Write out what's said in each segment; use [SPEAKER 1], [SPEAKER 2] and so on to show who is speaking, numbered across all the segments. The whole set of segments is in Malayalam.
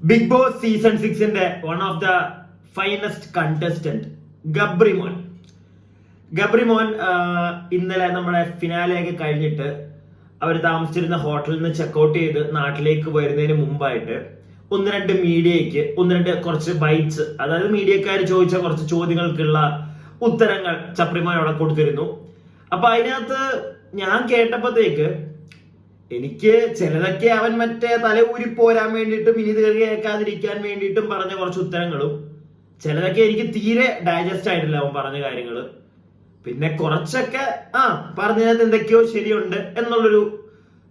[SPEAKER 1] ബിഗ് ബോസ് സീസൺ 6ന്റെ one of the finest contestant Gabri മോൻ ഇന്നലെ നമ്മുടെ ഫിനാലെയൊക്കെ കഴിഞ്ഞിട്ട് അവർ താമസിച്ചിരുന്ന ഹോട്ടലിൽ നിന്ന് ചെക്കൗട്ട് ചെയ്ത് നാട്ടിലേക്ക് വരുന്നതിന് മുമ്പായിട്ട് ഒന്ന് രണ്ട് കുറച്ച് ബൈറ്റ്സ്, അതായത് മീഡിയക്കാർ ചോദിച്ച കുറച്ച് ചോദ്യങ്ങൾക്കുള്ള ഉത്തരങ്ങൾ ചപ്രിമോൻ അവിടെ കൊടുത്തിരുന്നു. അപ്പൊ അതിനകത്ത് ഞാൻ കേട്ടപ്പോഴത്തേക്ക് എനിക്ക് ചിലതൊക്കെ അവൻ മറ്റേ തല ഊരി പോരാൻ വേണ്ടിയിട്ടും ഇനി ഇത് കേൾക്കാതിരിക്കാൻ വേണ്ടിയിട്ടും പറഞ്ഞ കുറച്ച് ഉത്തരങ്ങളും, ചിലതൊക്കെ എനിക്ക് തീരെ ഡൈജസ്റ്റ് ആയിട്ടില്ല അവൻ പറഞ്ഞ കാര്യങ്ങള്. പിന്നെ കുറച്ചൊക്കെ പറഞ്ഞതിനകത്ത് എന്തൊക്കെയോ ശരിയുണ്ട് എന്നുള്ളൊരു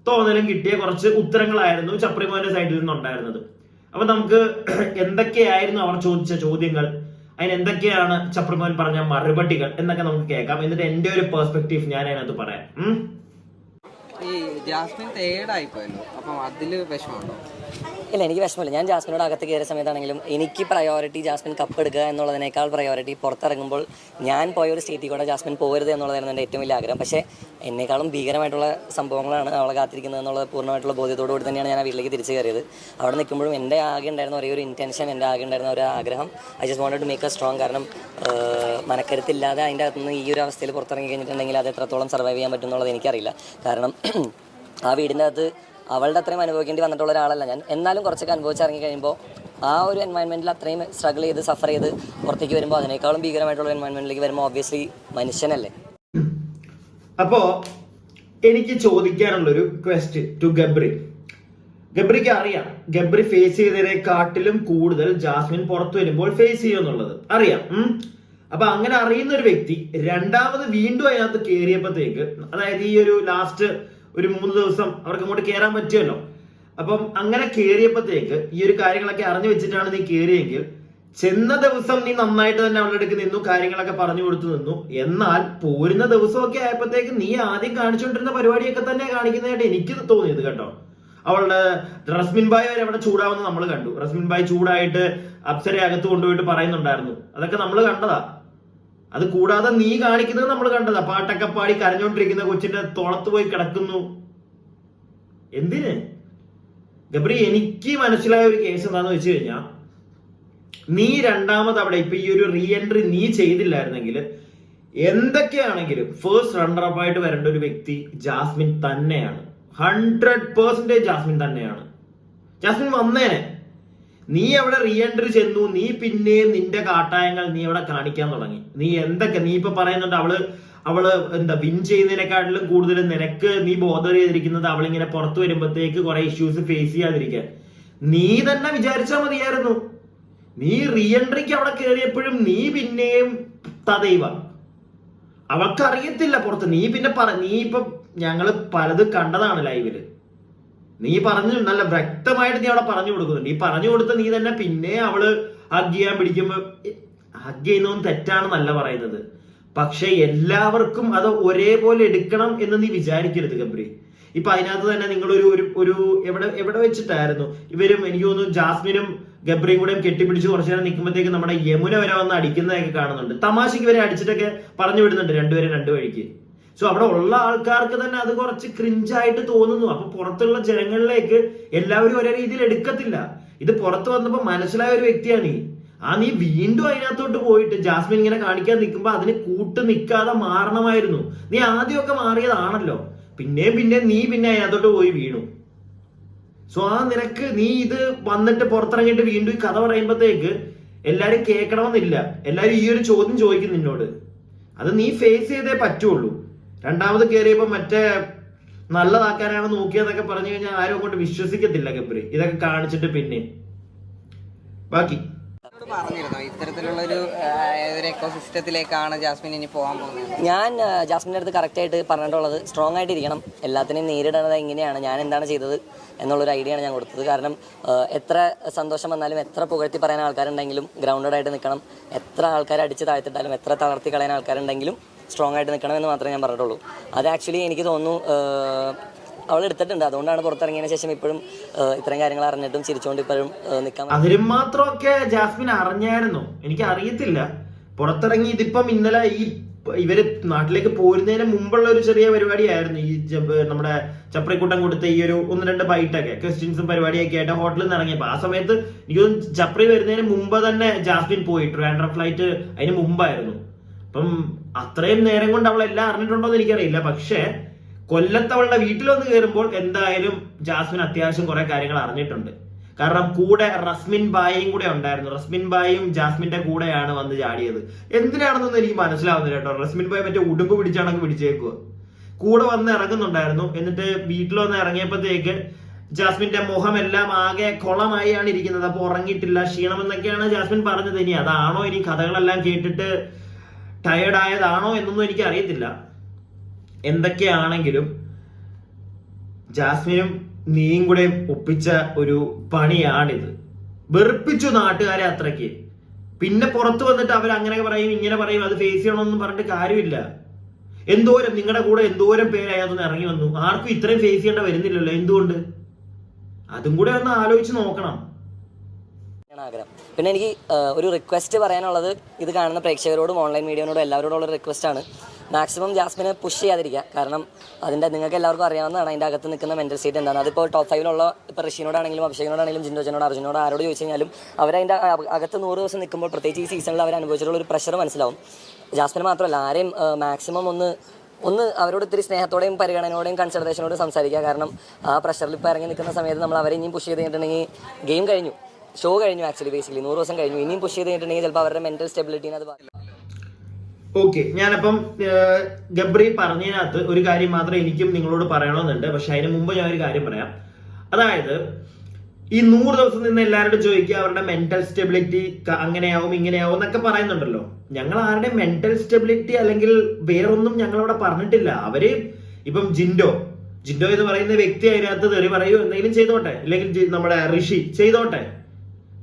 [SPEAKER 1] തോന്നലും കിട്ടിയ കുറച്ച് ഉത്തരങ്ങളായിരുന്നു ചപ്രിമോന്റെ സൈഡിൽ നിന്നുണ്ടായിരുന്നത്. അപ്പൊ നമുക്ക് എന്തൊക്കെയായിരുന്നു അവർ ചോദിച്ച ചോദ്യങ്ങൾ, അതിന് എന്തൊക്കെയാണ് ചപ്രിമോൻ പറഞ്ഞ മറുപടികൾ എന്നൊക്കെ നമുക്ക് കേൾക്കാം. എന്നിട്ട് എന്റെ ഒരു പെർസ്പെക്റ്റീവ് ഞാൻ അതിനകത്ത് പറയാം.
[SPEAKER 2] ഈ ജാസ്മിൻ തേർഡായിപ്പോയല്ലോ, അപ്പം അതില് വിഷമമുണ്ടോ?
[SPEAKER 3] ഇല്ല, എനിക്ക് വിഷമമില്ല. ഞാൻ ജാസ്മിനോട് അകത്ത് കയറിയ സമയത്താണെങ്കിലും എനിക്ക് പ്രയോറിറ്റി ജാസ്മിൻ കപ്പ് എടുക്കുക എന്നുള്ളതിനേക്കാൾ പ്രയോറിറ്റി പുറത്തിറങ്ങുമ്പോൾ ഞാൻ പോയ ഒരു സ്റ്റേറ്റിൽ കൂടെ ജാസ്മിൻ പോകരുത് എന്നുള്ളതായിരുന്നു എൻ്റെ ഏറ്റവും വലിയ ആഗ്രഹം. പക്ഷേ എന്നെക്കാളും ഭീകരമായിട്ടുള്ള സംഭവങ്ങളാണ് അവളെ കാത്തിരിക്കുന്നത് എന്നുള്ള പൂർണ്ണമായിട്ടുള്ള ബോധ്യത്തോടുകൂടി തന്നെയാണ് ഞാൻ ആ വീട്ടിലേക്ക് തിരിച്ചു കയറിയത്. അവിടെ നിൽക്കുമ്പോഴും എൻ്റെ ആകെ ഉണ്ടായിരുന്ന ഒരേ ഒരു ഇൻറ്റൻഷൻ, എൻ്റെ ആകെ ഉണ്ടായിരുന്ന ഒരു ആഗ്രഹം, I just wanted to make a strong. കാരണം മനക്കരുത്തില്ലാതെ അതിൻ്റെ അകത്തുനിന്ന് ഈ ഒരു അവസ്ഥയിൽ പുറത്തിറങ്ങി കഴിഞ്ഞിട്ടുണ്ടെങ്കിൽ അത് എത്രത്തോളം സർവൈവ് ചെയ്യാൻ പറ്റും എന്നുള്ളത് എനിക്കറിയില്ല. കാരണം ആ വീടിൻ്റെ അകത്ത് അവളുടെ അത്രയും അനുഭവിക്കേണ്ടി വന്നിട്ടുള്ള ഒരാളല്ല ഞാൻ. എന്നാലും കുറച്ചൊക്കെ അനുഭവിച്ചിറങ്ങി കഴിയുമ്പോൾ ആ ഒരു എൻവയൺമെൻറ്റിൽ അത്രയും സ്ട്രഗിൾ ചെയ്ത് സഫർ ചെയ്ത് പുറത്തേക്ക് വരുമ്പോൾ അതിനേക്കാളും ഭീകരമായിട്ടുള്ള എൻവയൺമെൻറ്റിലേക്ക് വരുമ്പോൾ ഒബ്വിയസ്ലി മനുഷ്യനല്ലേ.
[SPEAKER 1] അപ്പോ എനിക്ക് ചോദിക്കാനുള്ളൊരു ക്വസ്റ്റ്യൻ ടു ഗബ്രിക്ക് അറിയാം ഗബ്രി ഫേസ് ചെയ്തതിനെക്കാട്ടിലും കൂടുതൽ ജാസ്മിൻ പുറത്തു വരുമ്പോൾ ഫേസ് ചെയ്യുമെന്നുള്ളത് അറിയാം. അപ്പൊ അങ്ങനെ അറിയുന്ന ഒരു വ്യക്തി രണ്ടാമത് വീണ്ടും അതിനകത്ത് കയറിയപ്പോഴത്തേക്ക്, അതായത് ഈ ഒരു ലാസ്റ്റ് ഒരു 3 ദിവസം അവർക്ക് അങ്ങോട്ട് കയറാൻ പറ്റുമല്ലോ. അപ്പം അങ്ങനെ കയറിയപ്പോഴത്തേക്ക് ഈ ഒരു കാര്യങ്ങളൊക്കെ അറിഞ്ഞു വെച്ചിട്ടാണ് നീ കയറിയെങ്കിൽ ചെന്ന ദിവസം നീ നന്നായിട്ട് തന്നെ അവളുടെ അടുക്ക് നിന്നു, കാര്യങ്ങളൊക്കെ പറഞ്ഞു കൊടുത്തു നിന്നു. എന്നാൽ പോരുന്ന ദിവസമൊക്കെ ആയപ്പോഴത്തേക്ക് നീ ആദ്യം കാണിച്ചുകൊണ്ടിരുന്ന പരിപാടിയൊക്കെ തന്നെ കാണിക്കുന്നതായിട്ട് എനിക്ക് തോന്നിയത് കേട്ടോ. അവളുടെ റസ്മിൻ ബായ് വരെ അവിടെ ചൂടാവുന്ന നമ്മൾ കണ്ടു. റസ്മിൻ ബായ് ചൂടായിട്ട് അപ്സരയെ അകത്ത് കൊണ്ടുപോയിട്ട് പറയുന്നുണ്ടായിരുന്നു. അതൊക്കെ നമ്മൾ കണ്ടതാ. അത് കൂടാതെ നീ കാണിക്കുന്നത് നമ്മൾ കണ്ടതാ. പാട്ടൊക്കെ പാടി കരഞ്ഞോണ്ടിരിക്കുന്ന കൊച്ചിന്റെ തോളത്ത് പോയി കിടക്കുന്നു. എന്തിന് ഗബ്രി? എനിക്ക് മനസ്സിലായ ഒരു കേസ് എന്താന്ന് വെച്ച് കഴിഞ്ഞാൽ, നീ രണ്ടാമത് അവിടെ ഇപ്പൊ ഈ ഒരു റീ എൻട്രി നീ ചെയ്തില്ലായിരുന്നെങ്കിൽ എന്തൊക്കെയാണെങ്കിലും ഫേസ്റ്റ് റണ്ണറപ്പ് ആയിട്ട് വരേണ്ട ഒരു വ്യക്തി ജാസ്മിൻ തന്നെയാണ്. 100% ജാസ്മിൻ തന്നെയാണ്. ജാസ്മിൻ വന്നേനെ. നീ അവിടെ റീ എൻട്രി ചെന്നു, നീ പിന്നെയും നിന്റെ കാട്ടായങ്ങൾ നീ അവിടെ കാണിക്കാൻ തുടങ്ങി. നീ ഇപ്പൊ പറയുന്നുണ്ട് അവള് വിൻ ചെയ്യുന്നതിനെക്കാട്ടിലും കൂടുതൽ നിനക്ക് നീ ബോധർ ചെയ്തിരിക്കുന്നത് അവളിങ്ങനെ പുറത്തു വരുമ്പോഴത്തേക്ക് കുറെ ഇഷ്യൂസ് ഫേസ് ചെയ്യാതിരിക്കാൻ. നീ തന്നെ വിചാരിച്ചാൽ മതിയായിരുന്നു. നീ റീ എൻട്രിക്ക് അവിടെ കയറിയപ്പോഴും നീ പിന്നെയും തദൈവ. അവൾക്കറിയത്തില്ല പുറത്ത്. നീ ഇപ്പൊ ഞങ്ങള് പലതും കണ്ടതാണ് ലൈവില്. നീ പറഞ്ഞു നല്ല വ്യക്തമായിട്ട് നീ അവിടെ പറഞ്ഞു കൊടുക്കുന്നുണ്ട്. ഈ പറഞ്ഞു കൊടുത്ത നീ തന്നെ പിന്നെ അവള് ഹഗ് ചെയ്യാൻ പിടിക്കുമ്പോ ഹഗ് ചെയ്യുന്നതും തെറ്റാണെന്നല്ല പറയുന്നത്. പക്ഷെ എല്ലാവർക്കും അത് ഒരേപോലെ എടുക്കണം എന്ന് നീ വിചാരിക്കരുത് ഗബ്രി. ഇപ്പൊ അതിനകത്ത് തന്നെ നിങ്ങളൊരു ഒരു എവിടെ വെച്ചിട്ടായിരുന്നു ഇവരും, എനിക്ക് തോന്നുന്നു ജാസ്മിനും ഗബ്രിയും കൂടെ കെട്ടിപ്പിടിച്ച് കുറച്ചു നേരം നിൽക്കുമ്പോഴത്തേക്ക് നമ്മുടെ യമുന വരെ വന്ന് അടിക്കുന്നതൊക്കെ കാണുന്നുണ്ട്. തമാശക്ക് വരെ അടിച്ചിട്ടൊക്കെ പറഞ്ഞു വിടുന്നുണ്ട് രണ്ടുപേരും രണ്ടു വഴിക്ക്. സോ അവിടെ ഉള്ള ആൾക്കാർക്ക് തന്നെ അത് കുറച്ച് ക്രിഞ്ചായിട്ട് തോന്നുന്നു. അപ്പൊ പുറത്തുള്ള ജനങ്ങളിലേക്ക് എല്ലാവരും ഒരേ രീതിയിൽ എടുക്കത്തില്ല. ഇത് പുറത്ത് വന്നപ്പോ മനസ്സിലായ ഒരു വ്യക്തിയാണ് നീ. നീ വീണ്ടും അതിനകത്തോട്ട് പോയിട്ട് ജാസ്മിൻ ഇങ്ങനെ കാണിക്കാൻ നിൽക്കുമ്പോ അതിന് കൂട്ട് നിൽക്കാതെ മാറണമായിരുന്നു. നീ ആദ്യമൊക്കെ മാറിയതാണല്ലോ, പിന്നെ നീ അതിനകത്തോട്ട് പോയി വീണു. സോ നിനക്ക് നീ ഇത് വന്നിട്ട് പുറത്തിറങ്ങിയിട്ട് വീണ്ടും ഈ കഥ പറയുമ്പോഴത്തേക്ക് എല്ലാരും കേൾക്കണമെന്നില്ല. എല്ലാരും ഈ ഒരു ചോദ്യം ചോദിക്കും നിന്നോട്. അത് നീ ഫേസ് ചെയ്തേ പറ്റുള്ളൂ. രണ്ടാമത് കയറിയപ്പോ മറ്റേ നല്ലതാക്കാനാണ് നോക്കിയതൊക്കെ പറഞ്ഞു കഴിഞ്ഞാൽ ആരും അങ്ങോട്ട് വിശ്വസിക്കത്തില്ല ഗബ്രി, ഇതൊക്കെ കാണിച്ചിട്ട്. പിന്നെ ബാക്കി
[SPEAKER 2] പറഞ്ഞിരുന്നോ ഇത്തരത്തിലുള്ള ഒരു എക്കോസിസ്റ്റത്തിലേക്കാണ് ജാസ്മിൻ ഇനി പോകാൻ പോകുന്നത്?
[SPEAKER 3] ഞാൻ ജാസ്മിൻ്റെ അടുത്ത് കറക്റ്റായിട്ട് പറഞ്ഞിട്ടുള്ളത് സ്ട്രോങ് ആയിട്ടിരിക്കണം, എല്ലാത്തിനെയും നേരിടുന്നത് എങ്ങനെയാണ്, ഞാൻ എന്താണ് ചെയ്തത് എന്നുള്ളൊരു ഐഡിയയാണ് ഞാൻ കൊടുത്തത്. കാരണം എത്ര സന്തോഷം വന്നാലും എത്ര പുകഴ്ത്തി പറയാൻ ആൾക്കാരുണ്ടെങ്കിലും ഗ്രൗണ്ടഡ് ആയിട്ട് നിൽക്കണം. എത്ര ആൾക്കാരെ അടിച്ച് താഴ്ത്തിട്ടാലും എത്ര തളർത്തി കളയാൻ ആൾക്കാരുണ്ടെങ്കിലും സ്ട്രോങ് ആയിട്ട് നിൽക്കണം എന്ന് മാത്രമേ ഞാൻ പറഞ്ഞിട്ടുള്ളൂ. അത് ആക്ച്വലി എനിക്ക് തോന്നുന്നു അവൾ എടുത്തിട്ടുണ്ട്. അതുകൊണ്ടാണ് പുറത്തിറങ്ങിയതിനു ശേഷം ഇപ്പോഴും ഇത്രയും കാര്യങ്ങൾ അറിഞ്ഞിട്ടും ചിരിച്ചുകൊണ്ട് ഇപ്പോഴും നിൽക്കാൻ.
[SPEAKER 1] അതിലും മാത്രമൊക്കെ ജാസ്മിൻ അറിഞ്ഞായിരുന്നു എനിക്ക് അറിയത്തില്ല. പുറത്തിറങ്ങി ഇതിപ്പം ഇന്നലെ ഈ ഇവര് നാട്ടിലേക്ക് പോരുന്നതിന് മുമ്പുള്ള ഒരു ചെറിയ പരിപാടിയായിരുന്നു ഈ നമ്മുടെ ചപ്രിക്കുട്ടം കൊടുത്ത ഈ ഒരു 1-2 ബൈറ്റൊക്കെ ക്വസ്റ്റ്യൻസും പരിപാടിയൊക്കെ ആയിട്ട് ഹോട്ടലിൽ നിന്ന് ഇറങ്ങിയപ്പോ ആ സമയത്ത് എനിക്ക് തോന്നുന്നു ചപ്രി വരുന്നതിന് മുമ്പ് തന്നെ ജാസ്മിൻ പോയി. ട്രിവാൻഡ്രം ഫ്ലൈറ്റ് അതിന് മുമ്പായിരുന്നു. അപ്പം അത്രയും നേരം കൊണ്ട് അവൾ എല്ലാം അറിഞ്ഞിട്ടുണ്ടോ എന്ന് എനിക്കറിയില്ല. പക്ഷെ കൊല്ലത്ത് അവളുടെ വീട്ടിൽ വന്ന് കയറുമ്പോൾ എന്തായാലും ജാസ്മിൻ അത്യാവശ്യം കുറെ കാര്യങ്ങൾ അറിഞ്ഞിട്ടുണ്ട്. കാരണം കൂടെ റസ്മിൻ ബായിയും കൂടെ ഉണ്ടായിരുന്നു. റസ്മിൻ ബായിയും ജാസ്മിന്റെ കൂടെയാണ് വന്ന് ചാടിയത്. എന്തിനാണെന്നൊന്നും എനിക്ക് മനസ്സിലാവുന്നില്ല കേട്ടോ. റസ്മിൻ ബായി മറ്റേ ഉടുമ്പ് പിടിച്ചാണെങ്കിൽ പിടിച്ചേക്കുക. കൂടെ വന്ന് ഇറങ്ങുന്നുണ്ടായിരുന്നു. എന്നിട്ട് വീട്ടിൽ വന്ന് ഇറങ്ങിയപ്പോഴത്തേക്ക് ജാസ്മിന്റെ മുഖം എല്ലാം ആകെ കുളമായാണ് ഇരിക്കുന്നത്. അപ്പൊ ഉറങ്ങിയിട്ടില്ല, ക്ഷീണമെന്നൊക്കെയാണ് ജാസ്മിൻ പറഞ്ഞത്. ഇനി അതാണോ ഇനി കഥകളെല്ലാം കേട്ടിട്ട് ടയേർഡ് ആയതാണോ എന്നൊന്നും എനിക്ക് അറിയത്തില്ല. എന്തൊക്കെയാണെങ്കിലും ജാസ്മിനും നീയും കൂടെ ഒപ്പിച്ച ഒരു പണിയാണിത്. വെറുപ്പിച്ചു നാട്ടുകാരെ അത്രയ്ക്ക്. പിന്നെ പുറത്തു വന്നിട്ട് അവർ അങ്ങനെ പറയും ഇങ്ങനെ പറയും, അത് ഫേസ് ചെയ്യണമെന്നും പറഞ്ഞിട്ട് കാര്യമില്ല. എന്തോരം നിങ്ങളുടെ കൂടെ എന്തോരം പേര് അതിനകത്ത് ഇറങ്ങി വന്നു. ആർക്കും ഇത്രയും ഫേസ് ചെയ്യേണ്ട വരുന്നില്ലല്ലോ. എന്തുകൊണ്ട്? അതും കൂടെ ഒന്ന് ആലോചിച്ച് നോക്കണം.
[SPEAKER 3] ആഗ്രഹം. പിന്നെ എനിക്ക് ഒരു റിക്വസ്റ്റ് പറയാനുള്ളത്, ഇത് കാണുന്ന പ്രേക്ഷകരോടും ഓൺലൈൻ മീഡിയനോടും എല്ലാവരോടും ഉള്ള റിക്വസ്റ്റാണ്. മാക്സിമം ജാസ്മിനെ പുഷ് ചെയ്യാതിരിക്കുക. കാരണം അതിൻ്റെ നിങ്ങൾക്ക് എല്ലാവർക്കും അറിയാവുന്നതാണ് അതിൻ്റെ അകത്ത് നിൽക്കുന്ന മെൻ്റൽ സ്റ്റേറ്റ് എന്താണ്. അതിപ്പോൾ ടോപ്പ് 5 ഇപ്പോൾ ഋഷിനോടാണെങ്കിലും അഭിഷേകിനോടാണെങ്കിലും ജിൻഡോജനോട് അർജുനോട് ആരോട് ചോദിച്ചു കഴിഞ്ഞാലും അവരതിൻ്റെ അകത്ത് 100 ദിവസം നിൽക്കുമ്പോൾ പ്രത്യേകിച്ച് ഈ സീസണിൽ അവർ അനുഭവിച്ചിട്ടുള്ള ഒരു പ്രഷർ മനസ്സിലാവും. ജാസ്മിന് മാത്രമല്ല ആരെയും മാക്സിമം ഒന്ന് അവരോട് ഇത്തിരി സ്നേഹത്തോടെയും പരിഗണനയോടെയും കൺസിഡറേഷനോടും സംസാരിക്കുക. കാരണം ആ പ്രഷറിൽ ഇപ്പോൾ ഇറങ്ങി നിൽക്കുന്ന സമയത്ത് നമ്മൾ അവരെ ഇനിയും പുഷ് ചെയ്ത് കഴിഞ്ഞിട്ടുണ്ടെങ്കിൽ ഗെയിം കഴിഞ്ഞു, ഷോ കഴിഞ്ഞു. ആക്ച്വലി ബേസിക്കലി 100 ദിവസം കഴിഞ്ഞു. ഇനിയും പുഷ് ചെയ്ത് കഴിഞ്ഞിട്ടുണ്ടെങ്കിൽ ചിലപ്പോൾ അവരുടെ മെന്റൽ സ്റ്റെബിലിറ്റിനെ അത് ബാധിക്കും.
[SPEAKER 1] ഓക്കെ, ഞാനപ്പം ഗബ്രി പറഞ്ഞതിനകത്ത് ഒരു കാര്യം മാത്രമേ എനിക്കും നിങ്ങളോട് പറയണമെന്നുണ്ട്. പക്ഷെ അതിന് മുമ്പ് ഞാൻ ഒരു കാര്യം പറയാം. അതായത് ഈ 100 ദിവസം നിന്ന് എല്ലാവരോടും ചോദിക്കുക അവരുടെ മെന്റൽ സ്റ്റെബിലിറ്റി അങ്ങനെയാവും ഇങ്ങനെയാവും എന്നൊക്കെ പറയുന്നുണ്ടല്ലോ. ഞങ്ങൾ ആരുടെ മെന്റൽ സ്റ്റെബിലിറ്റി അല്ലെങ്കിൽ വേറൊന്നും ഞങ്ങളവിടെ പറഞ്ഞിട്ടില്ല. അവര് ഇപ്പം ജിൻഡോ എന്ന് പറയുന്ന വ്യക്തി അതിനകത്ത് തെറി പറയൂ എന്തെങ്കിലും ചെയ്തോട്ടെ, അല്ലെങ്കിൽ നമ്മുടെ ഋഷി ചെയ്തോട്ടെ.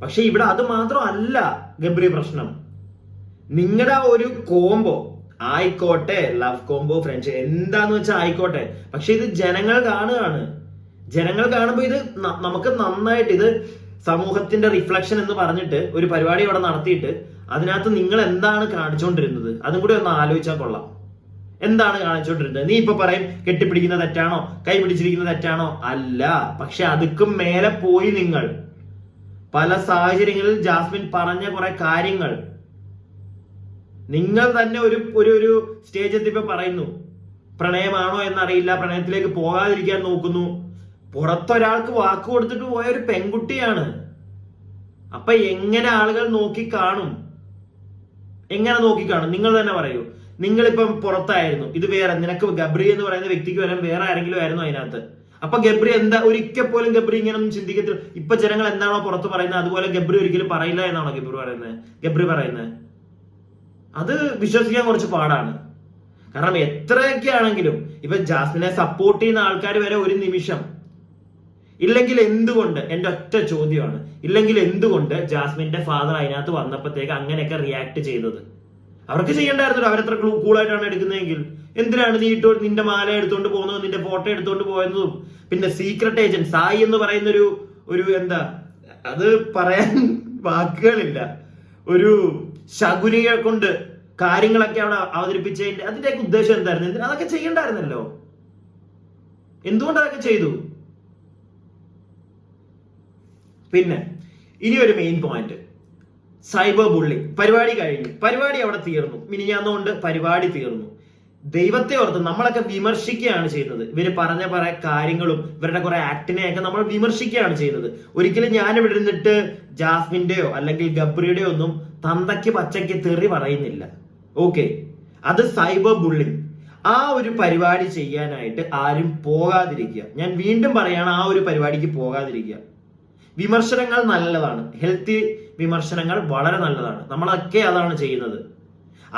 [SPEAKER 1] പക്ഷെ ഇവിടെ അത് മാത്രമല്ല ഗബ്രി പ്രശ്നം. നിങ്ങളുടെ ഒരു കോംബോ ആയിക്കോട്ടെ, ലവ് കോംബോ, ഫ്രണ്ട്ഷിപ്പ് എന്താന്ന് വെച്ചാൽ ആയിക്കോട്ടെ, പക്ഷെ ഇത് ജനങ്ങൾ കാണുകയാണ്. ജനങ്ങൾ കാണുമ്പോൾ ഇത് നമുക്ക് നന്നായിട്ട് ഇത് സമൂഹത്തിന്റെ റിഫ്ലക്ഷൻ എന്ന് പറഞ്ഞിട്ട് ഒരു പരിപാടി അവിടെ നടത്തിയിട്ട് അതിനകത്ത് നിങ്ങൾ എന്താണ് കാണിച്ചുകൊണ്ടിരുന്നത് അതും കൂടി ഒന്ന് ആലോചിച്ചാൽ കൊള്ളാം. എന്താണ് കാണിച്ചുകൊണ്ടിരുന്നത്? നീ ഇപ്പൊ പറയും കെട്ടിപ്പിടിക്കുന്ന തെറ്റാണോ, കൈ പിടിച്ചിരിക്കുന്ന തെറ്റാണോ? അല്ല. പക്ഷെ അതുക്കും മേലെ പോയി നിങ്ങൾ പല സാഹചര്യങ്ങളിൽ ജാസ്മിൻ പറഞ്ഞ കുറെ കാര്യങ്ങൾ നിങ്ങൾ തന്നെ ഒരു സ്റ്റേജ് എത്തിയപ്പോ പറയുന്നു പ്രണയമാണോ എന്നറിയില്ല, പ്രണയത്തിലേക്ക് പോകാതിരിക്കാൻ നോക്കുന്നു. പുറത്തൊരാൾക്ക് വാക്ക് കൊടുത്തിട്ട് പോയ ഒരു പെൺകുട്ടിയാണ്. അപ്പൊ എങ്ങനെ ആളുകൾ നോക്കിക്കാണും? എങ്ങനെ നോക്കിക്കാണും? നിങ്ങൾ തന്നെ പറയൂ. നിങ്ങളിപ്പം പുറത്തായിരുന്നു, ഇത് വേറെ നിനക്ക് ഗബ്രി എന്ന് പറയുന്ന വ്യക്തിക്ക് വരാൻ വേറെ ആരെങ്കിലും ആയിരുന്നു അതിനകത്ത്. അപ്പൊ ഗബ്രി എന്താ ഒരിക്കൽ പോലും ഗബ്രി ഇങ്ങനെ ഒന്നും ചിന്തിക്കത്തില്ല. ഇപ്പൊ ജനങ്ങൾ എന്താണോ പുറത്ത് പറയുന്നത് അതുപോലെ ഗബ്രി ഒരിക്കലും പറയില്ല എന്നാണോ ഗബ്രി പറയുന്നത്? അത് വിശ്വസിക്കാൻ കുറച്ച് പാടാണ്. കാരണം എത്രയൊക്കെ ആണെങ്കിലും ഇപ്പൊ ജാസ്മിനെ സപ്പോർട്ട് ചെയ്യുന്ന ആൾക്കാർ വരെ ഒരു നിമിഷം ഇല്ലെങ്കിൽ എന്തുകൊണ്ട്, എന്റെ ഒറ്റ ചോദ്യമാണ്, ഇല്ലെങ്കിൽ എന്തുകൊണ്ട് ജാസ്മിന്റെ ഫാദർ അതിനകത്ത് വന്നപ്പോഴത്തേക്ക് അങ്ങനെയൊക്കെ റിയാക്ട് ചെയ്തത്? അവർക്ക് ചെയ്യണ്ടായിരുന്നല്ലോ. അവരെത്ര കൂളായിട്ടാണ് എടുക്കുന്നതെങ്കിൽ എന്തിനാണ് നീ നിന്റെ മാല എടുത്തുകൊണ്ട് പോകുന്നതും നിന്റെ ഫോട്ടോ എടുത്തുകൊണ്ട് പോയതും? പിന്നെ സീക്രട്ട് ഏജന്റ് സായി എന്ന് പറയുന്ന ഒരു എന്താ, അത് പറയാൻ വാക്കുകളില്ല. ഒരു ശകുനിയെ കൊണ്ട് കാര്യങ്ങളൊക്കെ അവിടെ അവതരിപ്പിച്ചതിന്റെ അതിന്റെയൊക്കെ ഉദ്ദേശം എന്തായിരുന്നു? അതൊക്കെ ചെയ്യണ്ടായിരുന്നല്ലോ. എന്തുകൊണ്ട് അതൊക്കെ ചെയ്തു? പിന്നെ ഇനി ഒരു മെയിൻ പോയിന്റ്, സൈബർ ബുള്ളിങ്. പരിപാടി കഴിഞ്ഞു, പരിപാടി അവിടെ തീർന്നു. മിനിഞ്ഞാന്നുകൊണ്ട് പരിപാടി തീർന്നു. ദൈവത്തെ ഓർത്ത് നമ്മളൊക്കെ വിമർശിക്കുകയാണ് ചെയ്യുന്നത്. ഇവര് പറഞ്ഞ കുറെ കാര്യങ്ങളും ഇവരുടെ കുറെ ആക്ടിനെയൊക്കെ നമ്മൾ വിമർശിക്കുകയാണ് ചെയ്യുന്നത്. ഒരിക്കലും ഞാൻ ഇവിടെ ഇരുന്നിട്ട് ജാസ്മിന്റെയോ അല്ലെങ്കിൽ ഗബ്രിയുടെയോ ഒന്നും തന്തയ്ക്ക് പച്ചയ്ക്ക് തെറി പറയുന്നില്ല. ഓക്കെ, അത് സൈബർ ബുള്ളിങ്. ആ ഒരു പരിപാടി ചെയ്യാനായിട്ട് ആരും പോകാതിരിക്കുക. ഞാൻ വീണ്ടും പറയാണ്, ആ ഒരു പരിപാടിക്ക് പോകാതിരിക്കുക. വിമർശനങ്ങൾ നല്ലതാണ്, ഹെൽത്തി വിമർശനങ്ങൾ വളരെ നല്ലതാണ്. നമ്മളൊക്കെ അതാണ് ചെയ്യുന്നത്.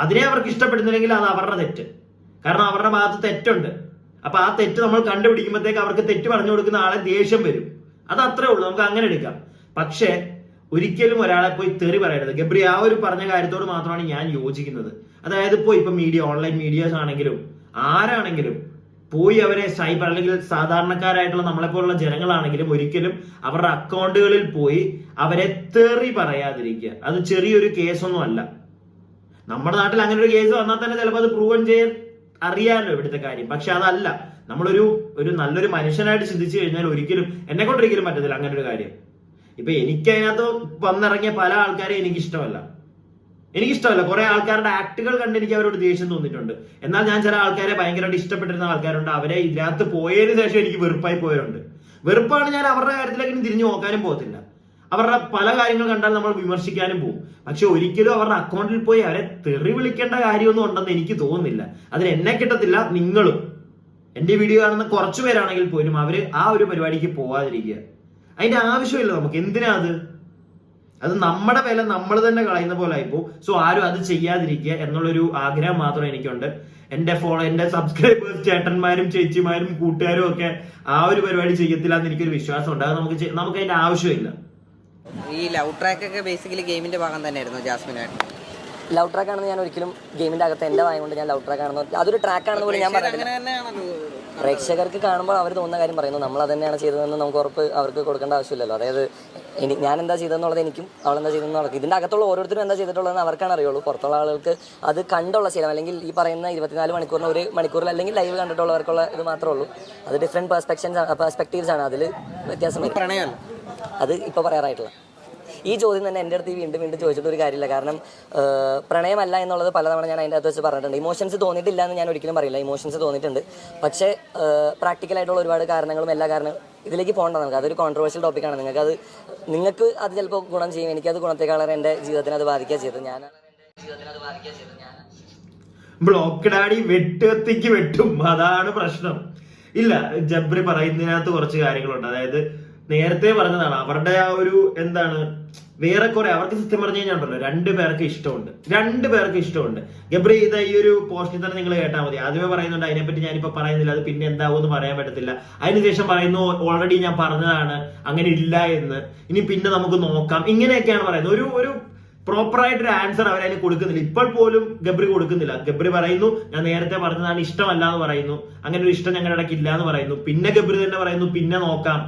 [SPEAKER 1] അതിനെ അവർക്ക് ഇഷ്ടപ്പെടുന്നില്ലെങ്കിൽ അത് അവരുടെ തെറ്റ്. കാരണം അവരുടെ ഭാഗത്ത് തെറ്റുണ്ട്. അപ്പൊ ആ തെറ്റ് നമ്മൾ കണ്ടുപിടിക്കുമ്പോഴത്തേക്ക് അവർക്ക് തെറ്റ് പറഞ്ഞു കൊടുക്കുന്ന ആളെ ദേഷ്യം വരും. അത് അത്രേ ഉള്ളൂ, നമുക്ക് അങ്ങനെ എടുക്കാം. പക്ഷെ ഒരിക്കലും ഒരാളെ പോയി തെറി പറയരുത്. ഗബ്രി ആ ഒരു പറഞ്ഞ കാര്യത്തോട് മാത്രമാണ് ഞാൻ യോജിക്കുന്നത്. അതായത് ഇപ്പൊ മീഡിയ, ഓൺലൈൻ മീഡിയാസ് ആണെങ്കിലും ആരാണെങ്കിലും പോയി അവരെ സൈബർ അല്ലെങ്കിൽ സാധാരണക്കാരായിട്ടുള്ള നമ്മളെപ്പോലുള്ള ജനങ്ങളാണെങ്കിലും ഒരിക്കലും അവരുടെ അക്കൗണ്ടുകളിൽ പോയി അവരെ തെറി പറയാതിരിക്കുക. അത് ചെറിയൊരു കേസൊന്നും അല്ല. നമ്മുടെ നാട്ടിൽ അങ്ങനെ ഒരു കേസ് വന്നാൽ തന്നെ ചിലപ്പോൾ അത് പ്രൂവൻ ചെയ്യാൻ അറിയാമല്ലോ ഇവിടുത്തെ കാര്യം. പക്ഷെ അതല്ല, നമ്മളൊരു നല്ലൊരു മനുഷ്യനായിട്ട് ചിന്തിച്ചു കഴിഞ്ഞാൽ ഒരിക്കലും എന്നെ കൊണ്ടൊരിക്കലും പറ്റത്തില്ല അങ്ങനെ ഒരു കാര്യം. ഇപ്പൊ എനിക്ക് അതിനകത്ത് വന്നിറങ്ങിയ പല ആൾക്കാരെ എനിക്കിഷ്ടമല്ല. കുറെ ആൾക്കാരുടെ ആക്ടുകൾ കണ്ട് എനിക്ക് അവരോട് ദേഷ്യം തോന്നിയിട്ടുണ്ട്. എന്നാൽ ഞാൻ ചില ആൾക്കാരെ ഭയങ്കരമായിട്ട് ഇഷ്ടപ്പെട്ടിരുന്ന ആൾക്കാരുണ്ട്. അവരെ ഇതിനകത്ത് പോയതിനു ശേഷം എനിക്ക് വെറുപ്പായി പോയവരുണ്ട്. വെറുപ്പാണ്, ഞാൻ അവരുടെ കാര്യത്തിലേക്ക് തിരിഞ്ഞു നോക്കാനും പോകത്തില്ല. അവരുടെ പല കാര്യങ്ങൾ കണ്ടാൽ നമ്മൾ വിമർശിക്കാനും പോകും. പക്ഷെ ഒരിക്കലും അവരുടെ അക്കൗണ്ടിൽ പോയി അവരെ തെറി വിളിക്കേണ്ട കാര്യമൊന്നും ഉണ്ടെന്ന് എനിക്ക് തോന്നുന്നില്ല. അതിന് എന്നെ കിട്ടത്തില്ല. നിങ്ങളും എന്റെ വീഡിയോ കാണുന്ന കുറച്ചു പേരാണെങ്കിൽ പോലും അവര് ആ ഒരു പരിപാടിക്ക് പോവാതിരിക്കുക. അതിന്റെ ആവശ്യമില്ല നമുക്ക്. എന്തിനാ അത് നമ്മുടെ വില നമ്മൾ തന്നെ കളയുന്ന പോലെ ആയിപ്പോ. സോ ആരും അത് ചെയ്യാതിരിക്കുക എന്നുള്ളൊരു ആഗ്രഹം മാത്രം എനിക്കുണ്ട്. എന്റെ സബ്സ്ക്രൈബേഴ്സ്, ചേട്ടന്മാരും ചേച്ചിമാരും കൂട്ടുകാരും ഒക്കെ ആ ഒരു പരിപാടി ചെയ്യത്തില്ല എന്ന് എനിക്കൊരു വിശ്വാസമുണ്ട്. അത് നമുക്ക് അതിന്റെ ആവശ്യമില്ല.
[SPEAKER 2] ഈ ലവ് ട്രാക്ക് ഒക്കെ ബേസിക്കലി ഗെയിമിന്റെ ഭാഗം തന്നെയായിരുന്നു ജാസ്മിനായിട്ട്.
[SPEAKER 3] ലവ് ട്രാക്ക് ആണെന്ന് ഞാൻ ഒരിക്കലും ഗെയിമിന്റെ അകത്ത് എന്റെ വായ കൊണ്ട് ഞാൻ ലവ് ട്രാക്ക് ആണെന്ന് അതൊരു ട്രാക്ക് ആണെന്ന് പോലും ഞാൻ പറഞ്ഞില്ല. പ്രേക്ഷകർക്ക് കാണുമ്പോൾ അവർ തോന്നുന്ന കാര്യം പറയുന്നു. നമ്മൾ അത് തന്നെയാണ് ചെയ്തതെന്ന് നമുക്ക് ഉറപ്പ് അവർക്ക് കൊടുക്കേണ്ട ആവശ്യമില്ലല്ലോ. അതായത് ഞാൻ എന്താ ചെയ്തതെന്നുള്ളത് എനിക്കും അവളെന്താ ചെയ്തതെന്നുള്ളത് ഇതിന്റെ അകത്തുള്ള ഓരോരുത്തരും എന്താ ചെയ്തിട്ടുള്ളതെന്ന് അവർക്കാണ് അറിയുള്ളൂ. പുറത്തുള്ള ആളുകൾക്ക് അത് കണ്ടുള്ള ശീലം, അല്ലെങ്കിൽ ഈ പറയുന്ന 24 മണിക്കൂറിന് ഒരു മണിക്കൂറിൽ അല്ലെങ്കിൽ ലൈവ് കണ്ടിട്ടുള്ളവർക്കുള്ള ഇത് മാത്രമേ ഉള്ളൂ. അത് ഡിഫറെന്റ് പെർസ്പെക്റ്റീവ്സ് ആണ്. അതിൽ വ്യത്യാസം
[SPEAKER 2] പ്രണയം
[SPEAKER 3] അത് ഇപ്പോൾ പറയാറായിട്ടുള്ള ഈ ചോദ്യം തന്നെ എൻ്റെ അടുത്ത് വീണ്ടും ചോദിച്ചിട്ട് ഒരു കാര്യമില്ല. കാരണം പ്രണയമല്ല എന്നുള്ളത് പലതവണ ഞാൻ അതിൻ്റെ അകത്ത് വെച്ച് പറഞ്ഞിട്ടുണ്ട്. ഇമോഷൻസ് തോന്നിയിട്ടില്ല എന്ന് ഞാൻ ഒരിക്കലും പറയില്ല. ഇമോഷൻസ് തോന്നിയിട്ടുണ്ട്. പക്ഷേ പ്രാക്ടിക്കലായിട്ടുള്ള ഒരുപാട് കാരണങ്ങളും എല്ലാ കാരണങ്ങളും ഇതിലേക്ക് പോകേണ്ട നമുക്ക്. അതൊരു കോൺട്രവേഴ്ഷ്യൽ ടോപ്പിക്കാണ്. നിങ്ങൾക്ക് അത് ചിലപ്പോൾ ഗുണം ചെയ്യും. എനിക്കത് ഗുണത്തെക്കാളേറെ എൻ്റെ ജീവിതത്തിന് അത് ബാധിക്കുക ചെയ്തത്.
[SPEAKER 1] ബ്ലോക്ക് ഡാഡി വെട്ടുകത്തിക്ക് വെട്ടും, അതാണ് പ്രശ്നം. ഇല്ല, ജബ്രി പറയുന്നതിനകത്ത് കുറച്ച് കാര്യങ്ങളുണ്ട്. അതായത് നേരത്തെ പറഞ്ഞതാണ് അവരുടെ ആ ഒരു എന്താണ് വേറെ കുറെ അവർക്ക് സത്യം പറഞ്ഞു കഴിഞ്ഞാൽ ഉണ്ടല്ലോ രണ്ടു പേർക്ക് ഇഷ്ടമുണ്ട്. ഗബ്രി ഈ ഒരു പോസ്റ്റിൽ തന്നെ നിങ്ങൾ കേട്ടാൽ മതി. ആദ്യമേ പറയുന്നുണ്ട് അതിനെപ്പറ്റി ഞാനിപ്പോ പറയുന്നില്ല, അത് പിന്നെ എന്താവുമെന്ന് പറയാൻ പറ്റത്തില്ല. അതിനുശേഷം പറയുന്നു ഓൾറെഡി ഞാൻ പറഞ്ഞതാണ് അങ്ങനെ ഇല്ല എന്ന്, ഇനി പിന്നെ നമുക്ക് നോക്കാം, ഇങ്ങനെയൊക്കെയാണ് പറയുന്നത്. ഒരു പ്രോപ്പർ ആയിട്ടൊരു ആൻസർ അവരതിന് കൊടുക്കുന്നില്ല. ഇപ്പോൾ പോലും ഗബ്രി കൊടുക്കുന്നില്ല. ഗബ്രി പറയുന്നു ഞാൻ നേരത്തെ പറഞ്ഞതാണ് ഇഷ്ടമല്ല എന്ന് പറയുന്നു, അങ്ങനെ ഒരു ഇഷ്ടം ഞങ്ങളുടെ ഇടയ്ക്ക് ഇല്ല എന്ന് പറയുന്നു. പിന്നെ ഗബ്രി തന്നെ പറയുന്നു പിന്നെ നോക്കാം.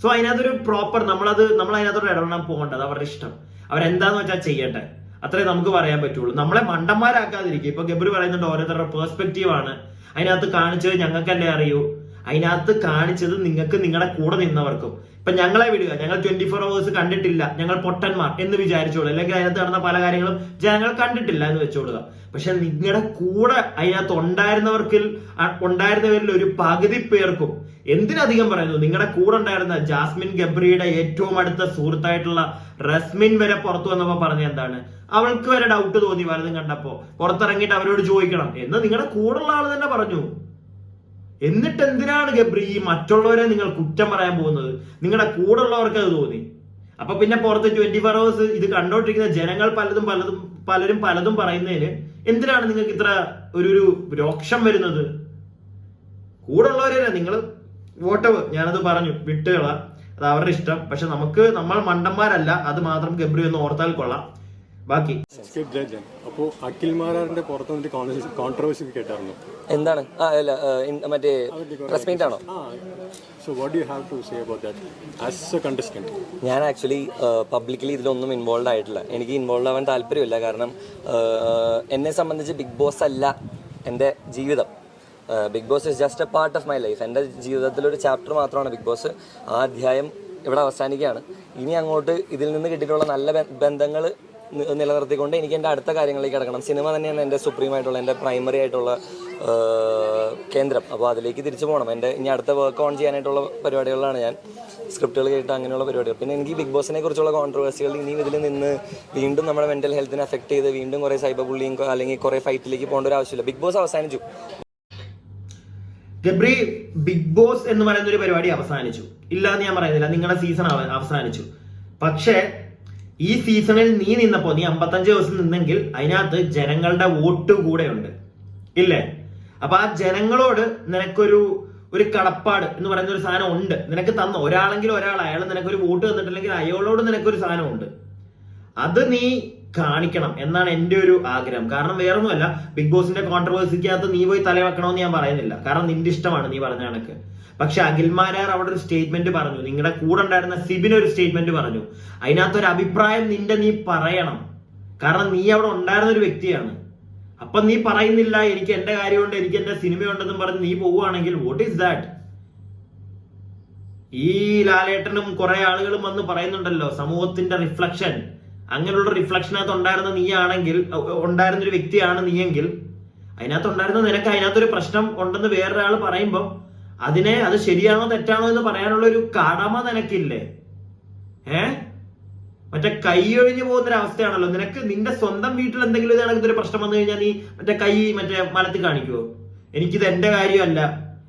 [SPEAKER 1] സോ അതിനകത്തൊരു പ്രോപ്പർ നമ്മൾ അതിനകത്തോട് ഇടപെടാൻ പോകേണ്ടത് അവരുടെ ഇഷ്ടം. അവരെന്താന്ന് വെച്ചാൽ ചെയ്യട്ടെ, അത്രേ നമുക്ക് പറയാൻ പറ്റുള്ളൂ. നമ്മളെ മണ്ടന്മാരാക്കാതിരിക്കും. ഇപ്പൊ ഗബ്രി പറയുന്നുണ്ട് ഓരോരുത്തരുടെ പേഴ്സ്പെക്റ്റീവ് ആണ് അതിനകത്ത് കാണിച്ചത്, ഞങ്ങൾക്കല്ലേ അറിയൂ. അതിനകത്ത് കാണിച്ചത് നിങ്ങൾക്ക് നിങ്ങളുടെ കൂടെ നിന്നവർക്കും. ഇപ്പൊ ഞങ്ങളെ വിടുക, ഞങ്ങൾ 24 hours കണ്ടിട്ടില്ല, ഞങ്ങൾ പൊട്ടന്മാർ എന്ന് വിചാരിച്ചോളൂ. അല്ലെങ്കിൽ അതിനകത്ത് നടന്ന പല കാര്യങ്ങളും ജനങ്ങൾ കണ്ടിട്ടില്ല എന്ന് വെച്ചോളുക. പക്ഷെ നിങ്ങളുടെ കൂടെ അതിനകത്ത് ഉണ്ടായിരുന്നവരിൽ ഒരു പകുതി പേർക്കും, എന്തിനധികം പറയുന്നു, നിങ്ങളുടെ കൂടെ ഉണ്ടായിരുന്ന ജാസ്മിൻ ഗബ്രിയുടെ ഏറ്റവും അടുത്ത സുഹൃത്തായിട്ടുള്ള റസ്മിൻ വരെ പുറത്തു വന്നപ്പോ പറഞ്ഞ എന്താണ്, അവൾക്ക് വരെ ഡൗട്ട് തോന്നി വലതും കണ്ടപ്പോ, പുറത്തിറങ്ങിയിട്ട് അവരോട് ചോദിക്കണം എന്ന് നിങ്ങളുടെ കൂടെയുള്ള ആള് തന്നെ പറഞ്ഞു. എന്നിട്ട് എന്തിനാണ് ഗബ്രി ഈ മറ്റുള്ളവരെ നിങ്ങൾ കുറ്റം പറയാൻ പോകുന്നത്? നിങ്ങളുടെ കൂടെ ഉള്ളവർക്ക് അത് തോന്നി. അപ്പൊ പിന്നെ പുറത്ത് 24 hours ഇത് കണ്ടോണ്ടിരിക്കുന്ന ജനങ്ങൾ പലരും പലതും പറയുന്നതിന് എന്തിനാണ് നിങ്ങൾക്ക് ഇത്ര ഒരു രോക്ഷം വരുന്നത്? കൂടെ ഉള്ളവരല്ലേ നിങ്ങൾ. വോട്ടവ് ഞാനത് പറഞ്ഞു, വിട്ടുകള, അത് അവരുടെ ഇഷ്ടം. പക്ഷെ നമ്മൾ മണ്ടന്മാരല്ല, അത് മാത്രം ഗബ്രി ഒന്ന് ഓർത്താൽ കൊള്ളാം. ബാക്കി
[SPEAKER 4] അപ്പോ അഖിൽ മാരാറിന്റെ പുറത്ത് കോൺട്രവേഴ്സി കേട്ടായിരുന്നു.
[SPEAKER 3] എന്താണ് മറ്റേ പ്രസ് മീറ്റ് ആണോ?
[SPEAKER 4] So what do you have to say about that as a contestant?
[SPEAKER 3] ഞാൻ ആക്ച്വലി പബ്ലിക്കലി ഇതിലൊന്നും ഇൻവോൾവ് ആയിട്ടില്ല. എനിക്ക് ഇൻവോൾവ് ആവാൻ താല്പര്യമില്ല. കാരണം എന്നെ സംബന്ധിച്ച് ബിഗ് ബോസ് അല്ല എൻ്റെ ജീവിതം. Bigg Boss is just a part of my life. എൻ്റെ ജീവിതത്തിലൊരു ചാപ്റ്റർ മാത്രമാണ് ബിഗ് ബോസ്. ആ അധ്യായം ഇവിടെ അവസാനിക്കുകയാണ്. ഇനി അങ്ങോട്ട് ഇതിൽ നിന്ന് കിട്ടിയിട്ടുള്ള നല്ല ബന്ധങ്ങൾ നിലനിർത്തിക്കൊണ്ട് എനിക്ക് എൻ്റെ അടുത്ത കാര്യങ്ങളിലേക്ക് കിടക്കണം. സിനിമ തന്നെയാണ് എൻ്റെ സുപ്രീം ആയിട്ടുള്ള, എൻ്റെ പ്രൈമറി ആയിട്ടുള്ള കേന്ദ്രം. അപ്പോൾ അതിലേക്ക് തിരിച്ചു പോകണം. എൻ്റെ ഇനി അടുത്ത വർക്ക് ഓൺ ചെയ്യാനായിട്ടുള്ള പരിപാടികളാണ് ഞാൻ, സ്ക്രിപ്റ്റുകൾ കേട്ട് അങ്ങനെയുള്ള പരിപാടികൾ. പിന്നെ എനിക്ക് ബിഗ് ബോസിനെ കുറിച്ചുള്ള കോൺട്രവേഴ്സികൾ ഇനിയും ഇതിൽ നിന്ന് വീണ്ടും നമ്മുടെ മെൻ്റൽ ഹെൽത്തിനെ അഫക്ട് ചെയ്ത് വീണ്ടും കുറേ സൈബർ ബുള്ളിങ് അല്ലെങ്കിൽ കുറേ ഫൈറ്റിലേക്ക് പോകേണ്ട ഒരു ആവശ്യമില്ല. ബിഗ് ബോസ് അവസാനിച്ചു.
[SPEAKER 1] ഗബ്രി, ബിഗ് ബോസ് എന്ന് പറയുന്ന ഒരു പരിപാടി അവസാനിച്ചു ഇല്ല എന്ന് ഞാൻ പറയുന്നില്ല. നിങ്ങളുടെ സീസൺ അവസാനിച്ചു. പക്ഷേ ഈ സീസണിൽ നീ നിന്നപ്പോ, നീ 55 ദിവസം നിന്നെങ്കിൽ അതിനകത്ത് ജനങ്ങളുടെ വോട്ട് കൂടെ ഉണ്ട് ഇല്ലേ? അപ്പൊ ആ ജനങ്ങളോട് നിനക്കൊരു കടപ്പാട് എന്ന് പറയുന്ന ഒരു സാധനം ഉണ്ട്. നിനക്ക് തന്ന ഒരാളെങ്കിലും അയാൾ നിനക്കൊരു വോട്ട് തന്നിട്ടില്ലെങ്കിൽ അയാളോട് നിനക്കൊരു സാധനം ഉണ്ട്. അത് നീ കാണിക്കണം എന്നാണ് എൻ്റെ ഒരു ആഗ്രഹം. കാരണം വേറൊന്നുമല്ല, ബിഗ് ബോസിന്റെ കോൺട്രവേഴ്സിക്കകത്ത് നീ പോയി തലവെക്കണമെന്ന് ഞാൻ പറയുന്നില്ല. കാരണം നിന്റെ ഇഷ്ടമാണ് നീ പറഞ്ഞ കണക്ക്. പക്ഷെ അഖിൽമാരാർ അവിടെ ഒരു സ്റ്റേറ്റ്മെന്റ് പറഞ്ഞു, നിങ്ങളുടെ കൂടെ ഉണ്ടായിരുന്ന സിബിൻ ഒരു സ്റ്റേറ്റ്മെന്റ് പറഞ്ഞു. അതിനകത്തൊരു അഭിപ്രായം നീ പറയണം. കാരണം നീ അവിടെ ഉണ്ടായിരുന്ന ഒരു വ്യക്തിയാണ്. അപ്പൊ നീ പറയുന്നില്ല എനിക്ക് എന്റെ കാര്യമുണ്ട്, എനിക്ക് എന്റെ സിനിമയുണ്ടെന്നും പറഞ്ഞ് നീ പോവുകയാണെങ്കിൽ വാട്ട് ഈസ് ദാറ്റ്? ഈ ലാലേട്ടനും കുറെ ആളുകളും വന്ന് പറയുന്നുണ്ടല്ലോ സമൂഹത്തിന്റെ റിഫ്ലക്ഷൻ, അങ്ങനെയുള്ള റിഫ്ലക്ഷനകത്ത് ഉണ്ടായിരുന്ന നീ ആണെങ്കിൽ, ഉണ്ടായിരുന്ന ഒരു വ്യക്തിയാണ് നീയെങ്കിൽ, അതിനകത്ത് ഉണ്ടായിരുന്ന നിനക്ക് അതിനകത്തൊരു പ്രശ്നം ഉണ്ടെന്ന് വേറൊരാൾ പറയുമ്പോൾ അത് ശരിയാണോ തെറ്റാണോ എന്ന് പറയാനുള്ള ഒരു കടമ നിനക്കില്ലേ? മറ്റേ കൈ ഒഴിഞ്ഞു പോകുന്ന ഒരു അവസ്ഥയാണല്ലോ നിനക്ക്. നിന്റെ സ്വന്തം വീട്ടിൽ എന്തെങ്കിലും ഇതൊരു പ്രശ്നം വന്നു കഴിഞ്ഞാൽ നീ കൈ മലത്തിൽ കാണിക്കുവോ? എനിക്കിത് എന്റെ കാര്യമല്ല,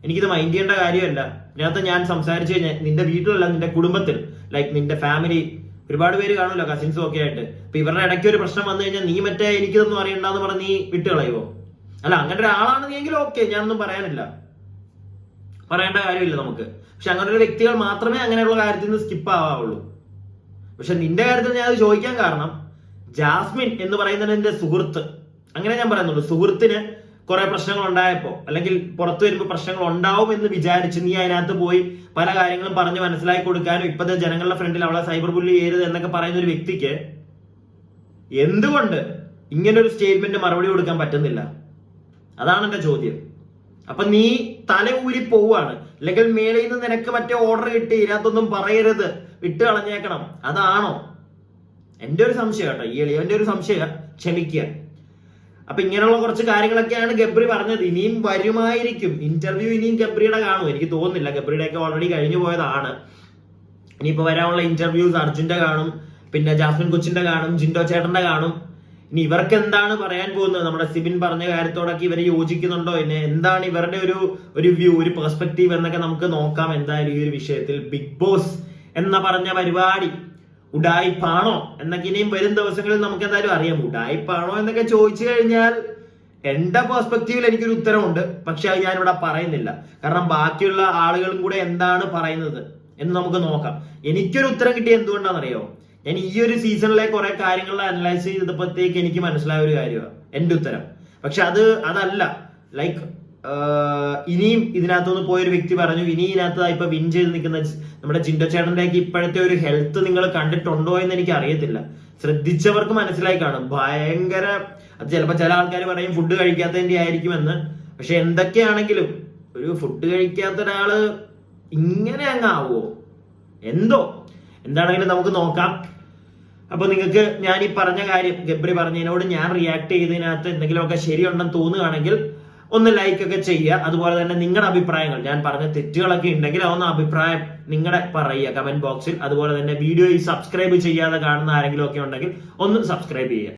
[SPEAKER 1] എനിക്കിത് മൈൻഡ് ചെയ്യേണ്ട കാര്യമല്ല. ഇതിനകത്ത് ഞാൻ സംസാരിച്ചു കഴിഞ്ഞാൽ നിന്റെ വീട്ടിലല്ല, നിന്റെ കുടുംബത്തിൽ, ലൈക്ക് നിന്റെ ഫാമിലി, ഒരുപാട് പേര് കാണുമല്ലോ, കസിൻസും ഒക്കെ ആയിട്ട്. അപ്പൊ ഇവരുടെ ഇടയ്ക്ക് ഒരു പ്രശ്നം വന്നു കഴിഞ്ഞാൽ നീ എനിക്കിതൊന്നും അറിയണ്ടെന്ന് പറഞ്ഞ് നീ വിട്ടുകളയുവോ? അല്ല, അങ്ങനെ ഒരാളാണ് നീ എങ്കിലും ഓക്കെ, ഞാനൊന്നും പറയാനില്ല, പറയേണ്ട കാര്യമില്ല നമുക്ക്. പക്ഷെ അങ്ങനെ ഒരു വ്യക്തികൾ മാത്രമേ അങ്ങനെയുള്ള കാര്യത്തിൽ നിന്ന് സ്കിപ്പ് ആവാവുള്ളൂ. പക്ഷെ നിന്റെ കാര്യത്തിൽ ഞാൻ അത് ചോദിക്കാൻ കാരണം, ജാസ്മിൻ എന്ന് പറയുന്നത് എന്റെ സുഹൃത്ത്, അങ്ങനെ ഞാൻ പറയുന്നുള്ളൂ. സുഹൃത്തിന് കുറെ പ്രശ്നങ്ങൾ ഉണ്ടായപ്പോ, അല്ലെങ്കിൽ പുറത്തു വരുമ്പോൾ പ്രശ്നങ്ങൾ ഉണ്ടാവും എന്ന് വിചാരിച്ച് നീ അതിനകത്ത് പോയി പല കാര്യങ്ങളും പറഞ്ഞ് മനസ്സിലാക്കി കൊടുക്കാനും ഇപ്പോഴത്തെ ജനങ്ങളുടെ ഫ്രണ്ടിൽ അവളെ സൈബർ ബുള്ളി ചെയ്യരുത് എന്നൊക്കെ പറയുന്ന ഒരു വ്യക്തിക്ക് എന്തുകൊണ്ട് ഇങ്ങനെ ഒരു സ്റ്റേറ്റ്മെന്റ് മറുപടി കൊടുക്കാൻ പറ്റുന്നില്ല? അതാണ് എന്റെ ചോദ്യം. അപ്പൊ നീ തല ഊരി പോവാണ്, അല്ലെങ്കിൽ മേളയിൽ നിന്ന് നിനക്ക് മറ്റേ ഓർഡർ കിട്ടി ഇതിനകത്തൊന്നും പറയരുത്, വിട്ട് കളഞ്ഞേക്കണം, അതാണോ? എന്റെ ഒരു സംശയം കേട്ടോ, ഈ എളിയവന്റെ ഒരു സംശയം, ക്ഷമിക്കുക. അപ്പൊ ഇങ്ങനെയുള്ള കുറച്ച് കാര്യങ്ങളൊക്കെയാണ് ഗബ്രി പറഞ്ഞത്. ഇനിയും വരുമായിരിക്കും ഇന്റർവ്യൂ, ഇനിയും ഗബ്രിയുടെ കാണും, എനിക്ക് തോന്നുന്നില്ല. ഗബ്രിയുടെ ഒക്കെ ഓൾറെഡി കഴിഞ്ഞു പോയതാണ്. ഇനിയിപ്പോ വരാനുള്ള ഇന്റർവ്യൂസ് അർജുന്റെ കാണും, പിന്നെ ജാസ്മിൻ കൊച്ചിന്റെ കാണും, ജിൻഡോ ചേട്ടന്റെ കാണും. ഇനി ഇവർക്ക് എന്താണ് പറയാൻ പോകുന്നത്? നമ്മുടെ സിബിൻ പറഞ്ഞ കാര്യത്തോടൊക്കെ ഇവർ യോജിക്കുന്നുണ്ടോ? പിന്നെ എന്താണ് ഇവരുടെ ഒരു വ്യൂ, ഒരു പെർസ്പെക്റ്റീവ് എന്നൊക്കെ നമുക്ക് നോക്കാം. എന്തായാലും ഈ ഒരു വിഷയത്തിൽ ബിഗ് ബോസ് എന്ന പറഞ്ഞ പരിപാടി ഉഡായിപ്പാണോ എന്നൊക്കെ ഇനിയും വരും ദിവസങ്ങളിൽ നമുക്ക് എന്തായാലും അറിയാം. ഉഡായിപ്പാണോ എന്നൊക്കെ ചോദിച്ചു കഴിഞ്ഞാൽ എന്റെ പെർസ്പെക്റ്റീവിൽ എനിക്കൊരു ഉത്തരവുണ്ട്, പക്ഷെ അത് ഞാനിവിടെ പറയുന്നില്ല. കാരണം ബാക്കിയുള്ള ആളുകളും കൂടെ എന്താണ് പറയുന്നത് എന്ന് നമുക്ക് നോക്കാം. എനിക്കൊരു ഉത്തരം കിട്ടിയ എന്തുകൊണ്ടാണെന്നറിയോ? ഞാൻ ഈ ഒരു സീസണിലെ കുറെ കാര്യങ്ങൾ അനലൈസ് ചെയ്തപ്പോഴത്തേക്ക് എനിക്ക് മനസ്സിലായ ഒരു കാര്യമാണ് എന്റെ ഉത്തരം. പക്ഷെ അതല്ല, ലൈക്ക് ഇനിയും ഇതിനകത്തുനിന്ന് പോയൊരു വ്യക്തി പറഞ്ഞു, ഇനി ഇതിനകത്ത് ഇപ്പൊ വിൻ ചെയ്ത് നിൽക്കുന്ന നമ്മുടെ ജിൻഡോ ചേട്ടന്റെ ഒക്കെ ഇപ്പോഴത്തെ ഒരു ഹെൽത്ത് നിങ്ങൾ കണ്ടിട്ടുണ്ടോ എന്ന് എനിക്ക് അറിയത്തില്ല. ശ്രദ്ധിച്ചവർക്ക് മനസ്സിലായി കാണും. ഭയങ്കര, അത് ചിലപ്പോ ചില ആൾക്കാർ പറയും ഫുഡ് കഴിക്കാത്തതിന്റെ ആയിരിക്കുമെന്ന്. പക്ഷെ എന്തൊക്കെയാണെങ്കിലും ഒരു ഫുഡ് കഴിക്കാത്ത ഒരാള് ഇങ്ങനെ അങ്ങാവോ? എന്താണെങ്കിലും നമുക്ക് നോക്കാം. അപ്പൊ നിങ്ങൾക്ക് ഞാൻ ഈ പറഞ്ഞ കാര്യം, ഗബ്രി പറഞ്ഞതിനോട് ഞാൻ റിയാക്ട് ചെയ്തതിനകത്ത് എന്തെങ്കിലുമൊക്കെ ശരിയുണ്ടെന്ന് തോന്നുകയാണെങ്കിൽ ഒന്ന് ലൈക്ക് ഒക്കെ ചെയ്യുക. അതുപോലെ തന്നെ നിങ്ങളുടെ അഭിപ്രായങ്ങൾ, ഞാൻ പറഞ്ഞ തെറ്റുകളൊക്കെ ഉണ്ടെങ്കിൽ അതൊന്ന് അഭിപ്രായം നിങ്ങളുടെ പറയുക കമന്റ് ബോക്സിൽ. അതുപോലെ തന്നെ വീഡിയോ സബ്സ്ക്രൈബ് ചെയ്യാതെ കാണുന്ന ആരെങ്കിലും ഒക്കെ ഉണ്ടെങ്കിൽ ഒന്ന് സബ്സ്ക്രൈബ് ചെയ്യുക.